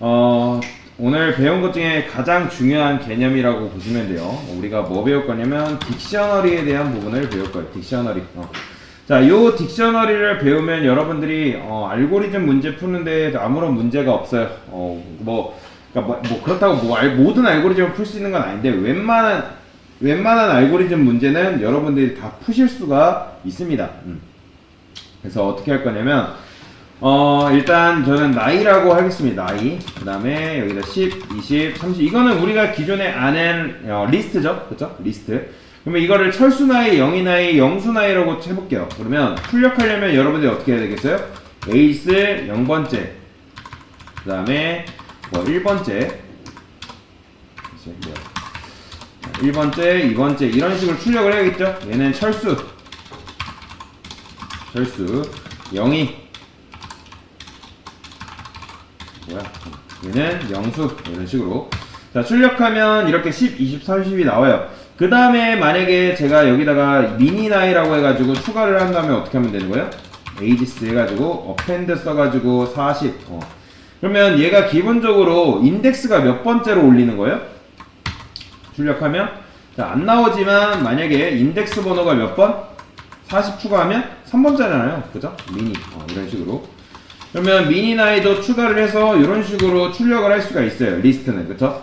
오늘 배운 것 중에 가장 중요한 개념이라고 보시면 돼요. 우리가 뭐 배울 거냐면 딕셔너리에 대한 부분을 배울 거예요. 딕셔너리. 자, 요 딕셔너리를 배우면 여러분들이 알고리즘 문제 푸는데 아무런 문제가 없어요. 그렇다고 모든 알고리즘을 풀 수 있는 건 아닌데 웬만한 알고리즘 문제는 여러분들이 다 푸실 수가 있습니다. 그래서 어떻게 할 거냐면 일단 저는 나이라고 하겠습니다. 나이. 그 다음에 여기다 10, 20, 30. 이거는 우리가 기존에 아는 리스트죠. 그쵸? 리스트. 그러면 이거를 철수 나이, 영이 나이, 영수 나이라고 해볼게요. 그러면 출력하려면 여러분들이 어떻게 해야 되겠어요? 에이스 0번째. 그 다음에 1번째. 1번째, 2번째. 이런 식으로 출력을 해야겠죠? 얘는 철수. 영이. 얘는 영수. 이런 식으로. 자, 출력하면 이렇게 10, 20, 30이 나와요. 그 다음에 만약에 제가 여기다가 미니 나이라고 해가지고 추가를 한다면 어떻게 하면 되는 거예요? 에이지스 해가지고 append 써가지고 40. 그러면 얘가 기본적으로 인덱스가 몇 번째로 올리는 거예요? 출력하면 자, 안 나오지만 만약에 인덱스 번호가 몇 번? 40 추가하면 3번째잖아요. 그죠? 미니. 이런 식으로. 그러면 미니 나이도 추가를 해서 이런 식으로 출력을 할 수가 있어요. 리스트는. 그쵸?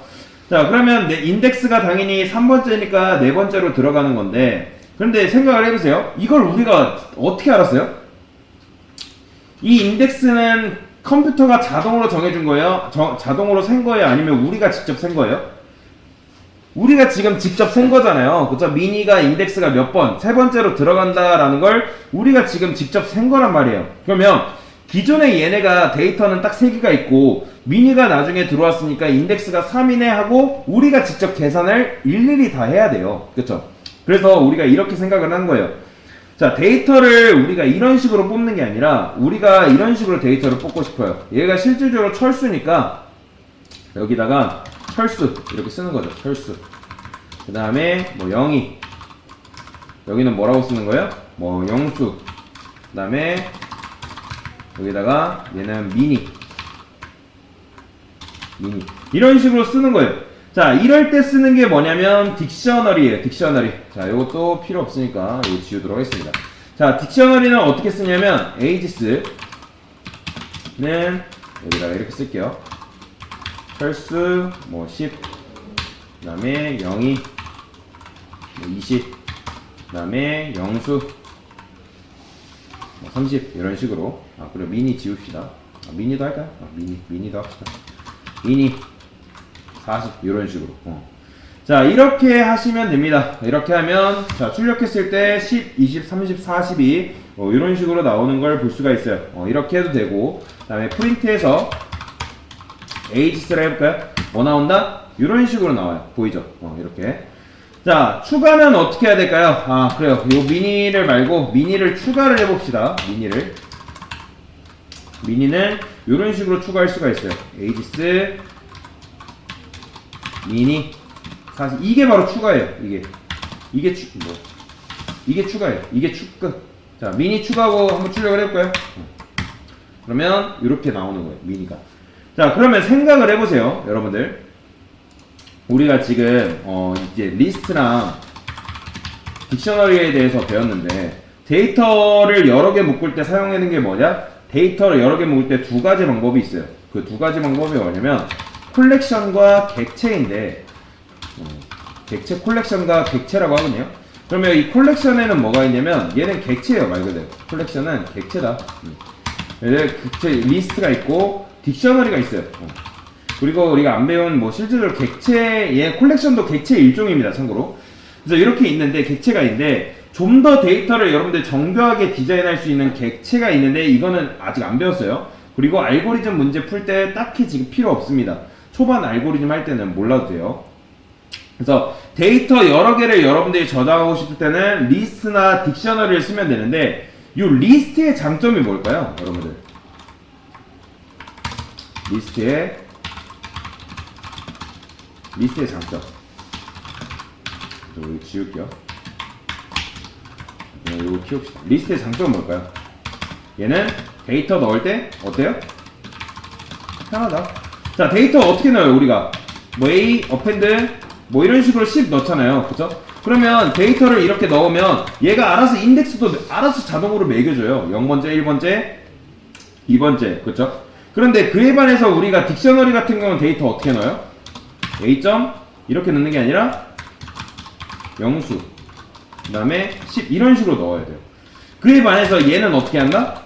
자, 그러면 내 인덱스가 당연히 3번째니까 4번째로 들어가는 건데, 그런데 생각을 해보세요. 이걸 우리가 어떻게 알았어요? 이 인덱스는 컴퓨터가 자동으로 정해준 거예요? 자동으로 센 거예요? 아니면 우리가 직접 센 거예요? 우리가 지금 직접 센 거잖아요. 그쵸? 미니가 인덱스가 몇 번, 3번째로 들어간다라는 걸 우리가 지금 직접 센 거란 말이에요. 그러면 기존에 얘네가 데이터는 딱 3개가 있고 미니가 나중에 들어왔으니까 인덱스가 3이네 하고 우리가 직접 계산을 일일이 다 해야 돼요. 그쵸? 그래서 우리가 이렇게 생각을 한 거예요. 자, 데이터를 우리가 이런 식으로 뽑는 게 아니라 우리가 이런 식으로 데이터를 뽑고 싶어요. 얘가 실질적으로 철수니까 여기다가 철수 이렇게 쓰는 거죠. 철수. 그 다음에 영이. 여기는 뭐라고 쓰는 거예요? 영수. 그 다음에 여기다가 얘는 미니. 이런 식으로 쓰는 거예요. 자, 이럴 때 쓰는 게 뭐냐면 딕셔너리예요. 딕셔너리. 자, 이것도 필요 없으니까 이거 지우도록 하겠습니다. 자, 딕셔너리는 어떻게 쓰냐면 에이지스는 여기다가 이렇게 쓸게요. 철수 10. 그 다음에 영이 20. 그 다음에 영수 30. 이런 식으로. 그리고 미니 지웁시다. 미니도 할까요? 미니도 합시다. 미니 40. 이런 식으로. 자, 이렇게 하시면 됩니다. 이렇게 하면, 자, 출력했을 때 10, 20, 30, 40이 이런 식으로 나오는 걸 볼 수가 있어요. 이렇게 해도 되고, 그 다음에 프린트해서 에이지스를 해볼까요? 뭐 나온다? 이런 식으로 나와요. 보이죠? 이렇게. 자, 추가는 어떻게 해야 될까요? 그래요. 요 미니를 말고 미니를 추가를 해봅시다. 미니는 이런 식으로 추가할 수가 있어요. 에이지스 미니. 사실 이게 바로 추가예요. 이게 추가예요. 이게 끝. 자, 미니 추가하고 한번 출력을 해볼까요? 그러면 이렇게 나오는 거예요. 미니가. 자, 그러면 생각을 해보세요. 여러분들. 우리가 지금 이제 리스트랑 딕셔너리에 대해서 배웠는데 데이터를 여러 개 묶을 때 사용하는 게 뭐냐? 데이터를 여러 개 묶을 때 두 가지 방법이 있어요. 그 두 가지 방법이 뭐냐면 콜렉션과 객체인데 콜렉션과 객체라고 하거든요. 그러면 이 콜렉션에는 뭐가 있냐면 얘는 객체예요. 말 그대로 콜렉션은 객체다. 객체 리스트가 있고 딕셔너리가 있어요. 그리고 우리가 안 배운 실제로 객체의 콜렉션도 객체의 일종입니다. 참고로. 그래서 이렇게 있는데 객체가 있는데 좀 더 데이터를 여러분들 정교하게 디자인할 수 있는 객체가 있는데 이거는 아직 안 배웠어요. 그리고 알고리즘 문제 풀 때 딱히 지금 필요 없습니다. 초반 알고리즘 할 때는 몰라도 돼요. 그래서 데이터 여러 개를 여러분들이 저장하고 싶을 때는 리스트나 딕셔너리를 쓰면 되는데 이 리스트의 장점이 뭘까요? 여러분들. 리스트의 장점. 이거 지울게요. 이거 키웁시다. 리스트의 장점은 뭘까요? 얘는 데이터 넣을 때 어때요? 편하다. 자, 데이터 어떻게 넣어요, 우리가? 뭐 A, 어펜드, 뭐 이런 식으로 10 넣잖아요. 그쵸? 그러면 데이터를 이렇게 넣으면 얘가 알아서 인덱스도 알아서 자동으로 매겨줘요. 0번째, 1번째, 2번째. 그쵸? 그런데 그에 반해서 우리가 딕셔너리 같은 경우는 데이터 어떻게 넣어요? A 점 이렇게 넣는 게 아니라 영수 그 다음에 10 이런 식으로 넣어야 돼요. 그에 반해서 얘는 어떻게 한다?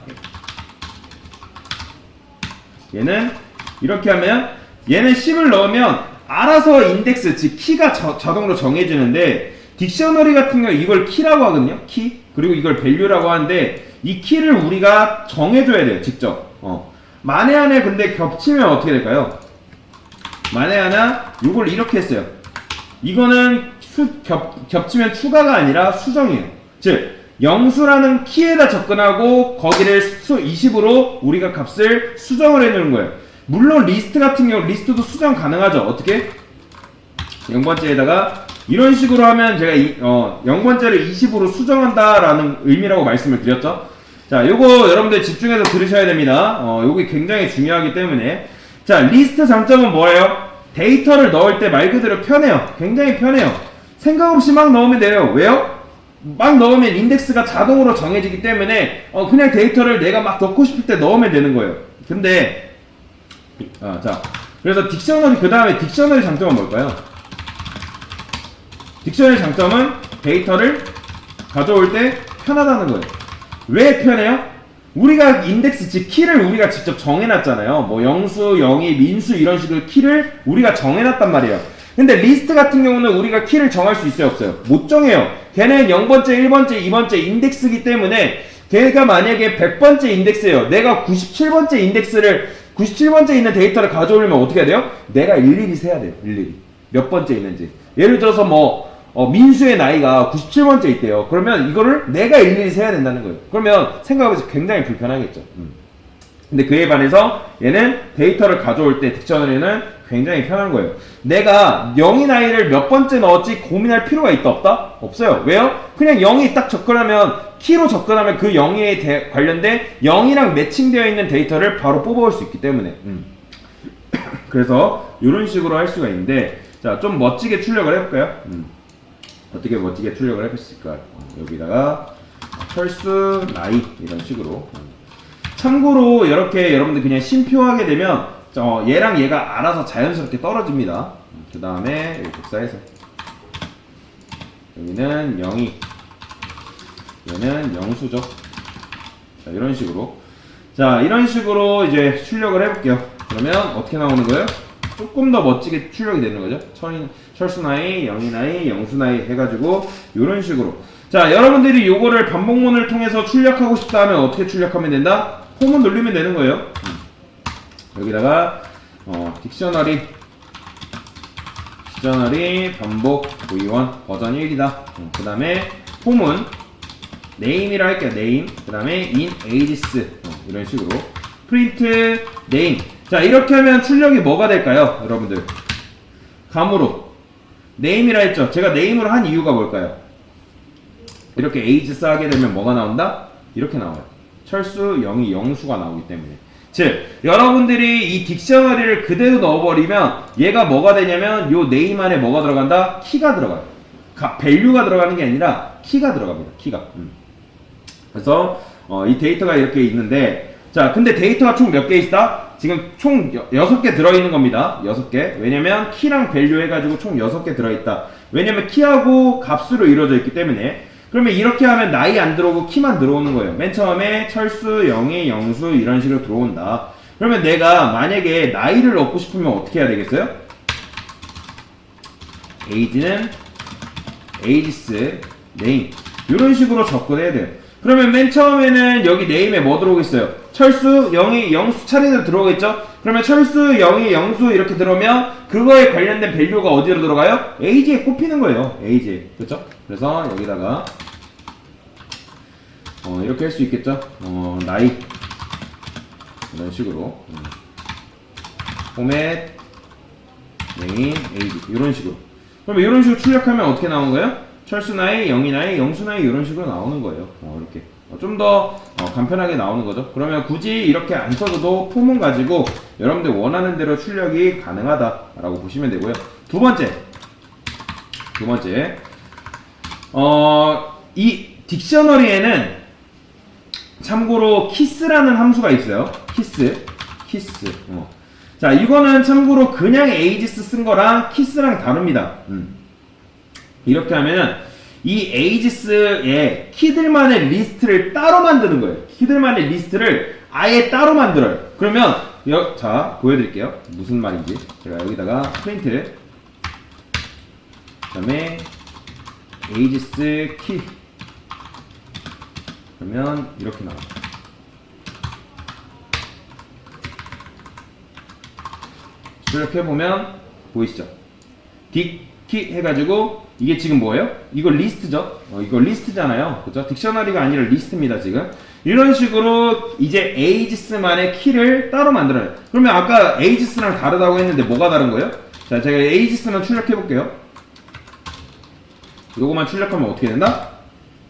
얘는 이렇게 하면 얘는 10을 넣으면 알아서 인덱스 즉 키가 자동으로 정해지는데 딕셔너리 같은 경우 이걸 키라고 하거든요. 키 그리고 이걸 밸류라고 하는데 이 키를 우리가 정해줘야 돼요. 직접. 만에 하나 근데 겹치면 어떻게 될까요? 만에 하나 요걸 이렇게 했어요. 이거는 겹치면 추가가 아니라 수정이에요. 즉 영수라는 키에다 접근하고 거기를 20으로 우리가 값을 수정을 해놓는 거예요. 물론 리스트 같은 경우 리스트도 수정 가능하죠. 어떻게? 0번째에다가 이런 식으로 하면 제가 0번째를 20으로 수정한다라는 의미라고 말씀을 드렸죠. 자, 요거 여러분들 집중해서 들으셔야 됩니다. 요게 굉장히 중요하기 때문에. 자, 리스트 장점은 뭐예요? 데이터를 넣을 때 말 그대로 편해요. 굉장히 편해요. 생각 없이 막 넣으면 돼요. 왜요? 막 넣으면 인덱스가 자동으로 정해지기 때문에 그냥 데이터를 내가 막 넣고 싶을 때 넣으면 되는 거예요. 근데 자, 그래서 딕셔너리 그 다음에 딕셔너리 장점은 뭘까요? 딕셔너리 장점은 데이터를 가져올 때 편하다는 거예요. 왜 편해요? 우리가 인덱스 즉 키를 우리가 직접 정해놨잖아요. 뭐 영수, 영이, 민수 이런 식으로 키를 우리가 정해놨단 말이에요. 근데 리스트 같은 경우는 우리가 키를 정할 수 있어요, 없어요? 못 정해요. 걔는 0번째, 1번째, 2번째 인덱스이기 때문에 걔가 만약에 100번째 인덱스예요. 내가 97번째 있는 데이터를 가져오려면 어떻게 해야 돼요? 내가 일일이 세야 돼요. 일일이. 몇 번째 있는지. 예를 들어서 민수의 나이가 97번째 있대요. 그러면 이거를 내가 일일이 세야 된다는 거예요. 그러면 생각해보세요. 굉장히 불편하겠죠. 근데 그에 반해서 얘는 데이터를 가져올 때 딕셔너리는 굉장히 편한 거예요. 내가 0의 나이를 몇 번째 넣었지 고민할 필요가 있다 없다? 없어요. 왜요? 그냥 0이 딱 접근하면 키로 접근하면 그 0에 관련된 0이랑 매칭되어 있는 데이터를 바로 뽑아올 수 있기 때문에 그래서 이런 식으로 할 수가 있는데 자, 좀 멋지게 출력을 해볼까요? 어떻게 멋지게 출력을 해볼 수 있을까? 여기다가 철수 나이 이런 식으로 참고로 이렇게 여러분들 그냥 심표하게 되면 얘랑 얘가 알아서 자연스럽게 떨어집니다. 그 다음에 복사해서 여기는 0이 얘는 영수죠. 자, 이런 식으로 자 이런 식으로 이제 출력을 해볼게요. 그러면 어떻게 나오는 거예요? 조금 더 멋지게 출력이 되는 거죠. 철수 나이, 영이 나이, 영수 나이 해가지고 이런 식으로 자 여러분들이 요거를 반복문을 통해서 출력하고 싶다 하면 어떻게 출력하면 된다? 홈을 누르면 되는 거예요. 여기다가 딕셔너리 반복 v1 버전 1이다. 그 다음에 홈은 name이라 할게요. name 그 다음에 in ages 이런 식으로 print name 자 이렇게 하면 출력이 뭐가 될까요? 여러분들 감으로 name이라 했죠. 제가 name으로 한 이유가 뭘까요? 이렇게 ages 하게 되면 뭐가 나온다? 이렇게 나와요. 철수 0이 영수가 나오기 때문에 즉 여러분들이 이 딕셔너리를 그대로 넣어버리면 얘가 뭐가 되냐면 요 네임 안에 뭐가 들어간다? 키가 들어가요. 밸류가 들어가는 게 아니라 키가 들어갑니다. 키가 그래서 이 데이터가 이렇게 있는데 자 근데 데이터가 총 몇 개 있다? 지금 총 6개 들어있는 겁니다. 6개 왜냐면 키랑 밸류 해가지고 총 6개 들어있다. 왜냐면 키하고 값으로 이루어져 있기 때문에 그러면 이렇게 하면 나이 안 들어오고 키만 들어오는 거예요. 맨 처음에 철수, 영희, 영수 이런 식으로 들어온다. 그러면 내가 만약에 나이를 얻고 싶으면 어떻게 해야 되겠어요? age는 ages, name 이런 식으로 접근해야 돼요. 그러면 맨 처음에는 여기 name에 뭐 들어오겠어요? 철수, 영희, 영수 차례대로 들어오겠죠? 그러면 철수, 영희, 영수 이렇게 들어오면 그거에 관련된 밸류가 어디로 들어가요? age에 꼽히는 거예요. age에. 그렇죠? 그래서 여기다가 이렇게 할 수 있겠죠? 나이 이런 식으로 포맷 name, age 이런 식으로 그러면 이런 식으로 출력하면 어떻게 나오는 거예요? 철수 나이, 영희 나이, 영수 나이 이런 식으로 나오는 거예요. 이렇게 좀 더 간편하게 나오는 거죠. 그러면 굳이 이렇게 안 써도 폼은 가지고 여러분들 원하는 대로 출력이 가능하다라고 보시면 되고요. 두 번째, 이 딕셔너리에는 참고로 키스라는 함수가 있어요. 키스. 자, 이거는 참고로 그냥 에이지스 쓴 거랑 키스랑 다릅니다. 이렇게 하면은 이 에이지스의 키들만의 리스트를 따로 만드는 거예요. 키들만의 리스트를 아예 따로 만들어요. 그러면 자, 보여드릴게요. 무슨 말인지. 제가 여기다가 프린트, 그 다음에 에이지스 키, 그러면 이렇게 나와요. 이렇게 보면 보이시죠? 딕 키 해가지고 이게 지금 뭐예요? 이거 리스트죠? 이거 리스트잖아요. 그죠? 딕셔너리가 아니라 리스트입니다, 지금. 이런 식으로 이제 에이지스만의 키를 따로 만들어요. 그러면 아까 에이지스랑 다르다고 했는데 뭐가 다른 거예요? 자, 제가 에이지스만 출력해 볼게요. 요거만 출력하면 어떻게 된다?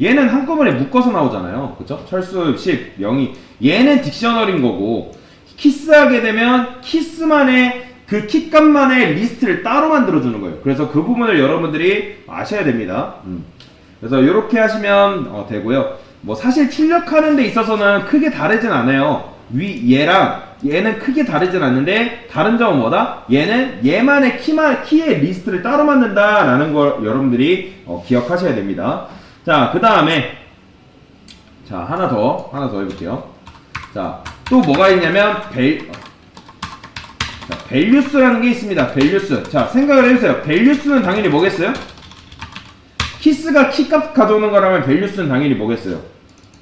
얘는 한꺼번에 묶어서 나오잖아요. 그죠? 철수 10, 0이. 얘는 딕셔너리인 거고, 키스하게 되면 키스만의 그 키값만의 리스트를 따로 만들어주는 거예요. 그래서 그 부분을 여러분들이 아셔야 됩니다. 그래서 이렇게 하시면 되고요. 뭐 사실 출력하는 데 있어서는 크게 다르진 않아요. 얘랑 얘는 크게 다르진 않는데 다른 점은 뭐다? 얘는 얘만의 키의 리스트를 따로 만든다라는 걸 여러분들이 기억하셔야 됩니다. 자, 그 다음에 자, 하나 더 해볼게요. 자, 또 뭐가 있냐면 자, 밸류스라는 게 있습니다. 밸류스. 자, 생각을 해주세요. 밸류스는 당연히 뭐겠어요? 키스가 키값 가져오는 거라면 밸류스는 당연히 뭐겠어요?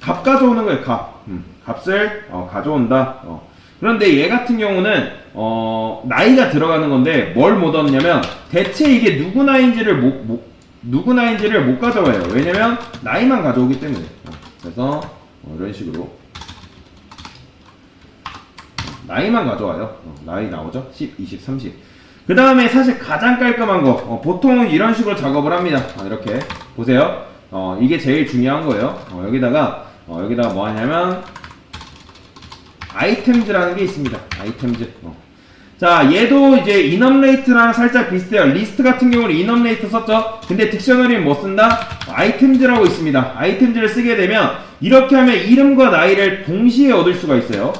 값 가져오는 거예요. 값을 가져온다. 그런데 얘 같은 경우는 나이가 들어가는 건데 뭘 못 얻냐면 대체 이게 누구 나이인지를 못 가져와요. 왜냐면 나이만 가져오기 때문에. 그래서 이런 식으로 나이만 가져와요. 나이 나오죠? 10, 20, 30. 그 다음에 사실 가장 깔끔한 거, 보통 이런 식으로 작업을 합니다. 이렇게 보세요. 이게 제일 중요한 거예요. 여기다가 뭐 하냐면 아이템즈라는 게 있습니다. 아이템즈. 자, 얘도 이제 인업레이트랑 살짝 비슷해요. 리스트 같은 경우는 인업레이트 썼죠? 근데 딕셔너리는 뭐 쓴다? 아이템즈라고 있습니다. 아이템즈를 쓰게 되면 이렇게 하면 이름과 나이를 동시에 얻을 수가 있어요.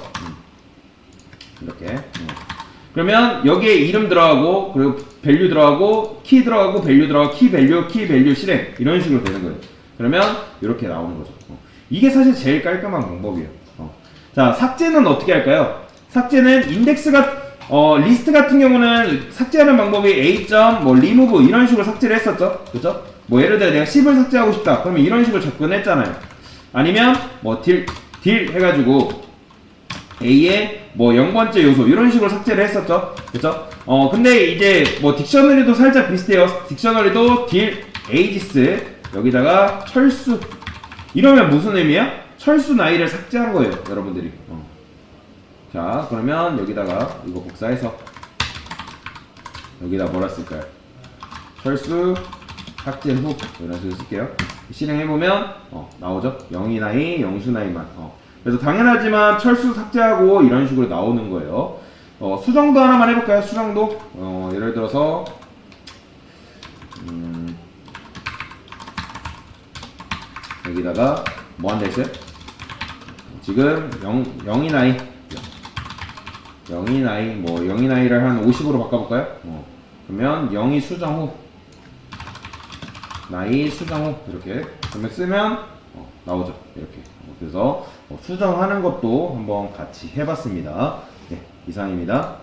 이렇게. 그러면 여기에 이름 들어가고, 그리고 밸류 들어가고, 키 들어가고, 밸류 들어가고, 키 밸류 실행. 이런 식으로 되는 거예요. 그러면 이렇게 나오는 거죠. 이게 사실 제일 깔끔한 방법이에요. 자, 삭제는 어떻게 할까요? 삭제는 인덱스가, 리스트 같은 경우는 삭제하는 방법이 a. 뭐 remove 이런 식으로 삭제를 했었죠. 그죠? 뭐 예를 들어 내가 10을 삭제하고 싶다. 그러면 이런 식으로 접근했잖아요. 아니면 뭐 딜 해가지고 A의 뭐 0번째 요소 이런 식으로 삭제를 했었죠. 그쵸? 근데 이제 뭐 딕셔너리도 살짝 비슷해요. 딕셔너리도 딜 에이지스 여기다가 철수 이러면 무슨 의미야? 철수 나이를 삭제한 거예요, 여러분들이. 자, 그러면 여기다가 이거 복사해서 여기다 뭐라 쓸까요? 철수 삭제 후 이런 식으로 쓸게요. 실행해보면 나오죠? 0이 나이, 0수 나이만. 그래서 당연하지만 철수 삭제하고 이런 식으로 나오는 거예요. 수정도 하나만 해볼까요? 수정도. 예를 들어서 여기다가 뭐 한다 했어요? 지금 0이 나이 0이 나이 뭐 0이 나이를 한 50으로 바꿔볼까요? 그러면 0이 수정 후 나이 수정 후 이렇게 그러면 쓰면 나오죠. 이렇게. 그래서 수정하는 것도 한번 같이 해봤습니다. 네, 이상입니다.